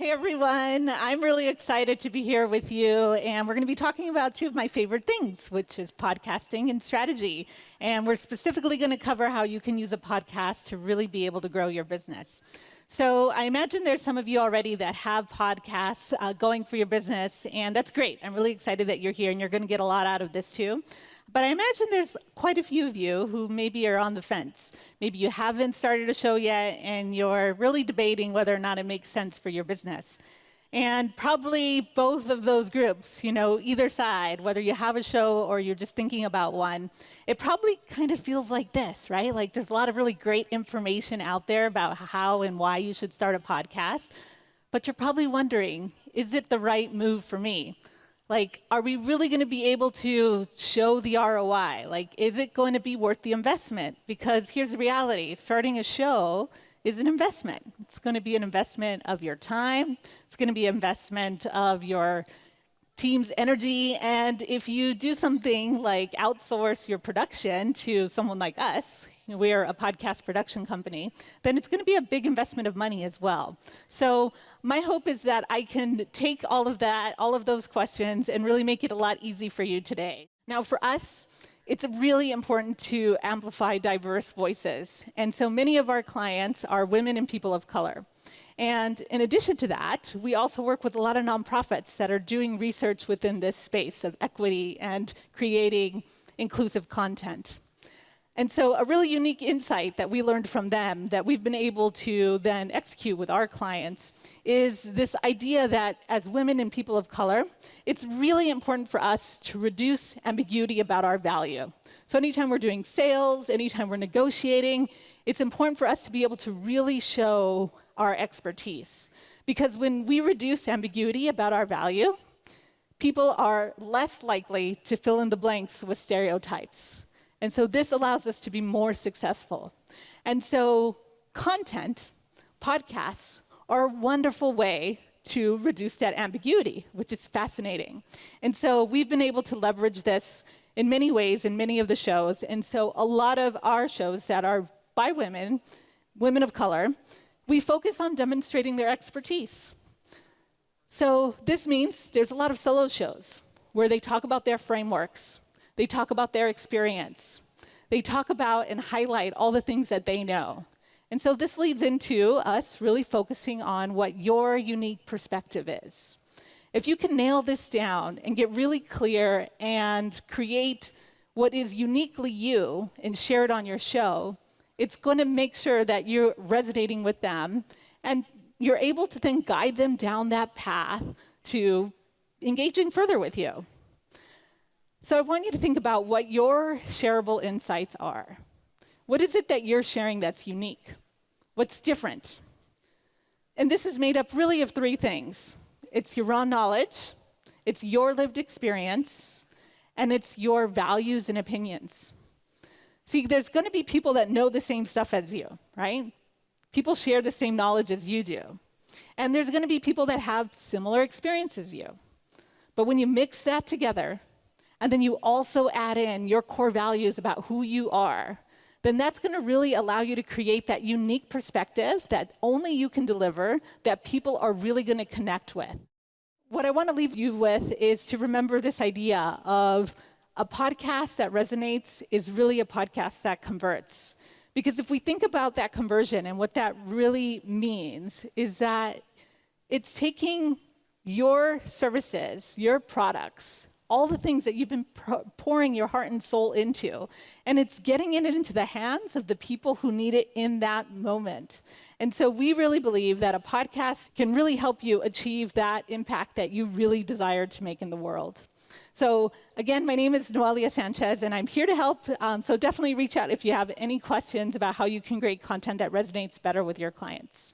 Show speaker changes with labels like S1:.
S1: everyone. I'm really excited to be here with you, and we're going to be talking about two of my favorite things, which is podcasting and strategy. And we're specifically going to cover how you can use a podcast to really be able to grow your business. So I imagine there's some of you already that have podcasts going for your business, and that's great. I'm really excited that you're here, and you're going to get a lot out of this too. But I imagine there's quite a few of you who maybe are on the fence. Maybe you haven't started a show yet, and you're really debating whether or not it makes sense for your business. And probably both of those groups, either side, whether you have a show or you're just thinking about one, it probably kind of feels like this, right? Like there's a lot of really great information out there about how and why you should start a podcast. But you're probably wondering, is it the right move for me? Like, are we really going to be able to show the ROI? Like, is it going to be worth the investment? Because here's the reality. Starting a show is an investment. It's going to be an investment of your time. It's going to be an investment of your team's energy. And if you do something like outsource your production to someone like us, we're a podcast production company, then it's going to be a big investment of money as well. So my hope is that I can take all of that, all of those questions, and really make it a lot easier for you today. Now, for us, it's really important to amplify diverse voices. And so many of our clients are women and people of color. And in addition to that, we also work with a lot of nonprofits that are doing research within this space of equity and creating inclusive content. And so a really unique insight that we learned from them that we've been able to then execute with our clients is this idea that as women and people of color, it's really important for us to reduce ambiguity about our value. So anytime we're doing sales, anytime we're negotiating, it's important for us to be able to really show our expertise. Because when we reduce ambiguity about our value, people are less likely to fill in the blanks with stereotypes. And so this allows us to be more successful. And so content, podcasts, are a wonderful way to reduce that ambiguity, which is fascinating. And so we've been able to leverage this in many ways in many of the shows. And so a lot of our shows that are by women, women of color, we focus on demonstrating their expertise. So this means there's a lot of solo shows where they talk about their frameworks. They talk about their experience. They talk about and highlight all the things that they know. And so this leads into us really focusing on what your unique perspective is. If you can nail this down and get really clear and create what is uniquely you and share it on your show, it's going to make sure that you're resonating with them and you're able to then guide them down that path to engaging further with you. So I want you to think about what your shareable insights are. What is it that you're sharing that's unique? What's different? And this is made up really of three things. It's your raw knowledge, it's your lived experience, and it's your values and opinions. See, there's going to be people that know the same stuff as you, right? People share the same knowledge as you do. And there's going to be people that have similar experiences as you. But when you mix that together, and then you also add in your core values about who you are, then that's going to really allow you to create that unique perspective that only you can deliver, that people are really going to connect with. What I want to leave you with is to remember this idea of a podcast that resonates is really a podcast that converts. Because if we think about that conversion and what that really means is that it's taking your services, your products, all the things that you've been pouring your heart and soul into, and it's getting it into the hands of the people who need it in that moment. And so we really believe that a podcast can really help you achieve that impact that you really desire to make in the world. So again, my name is Noelia Sanchez, and I'm here to help. So definitely reach out if you have any questions about how you can create content that resonates better with your clients.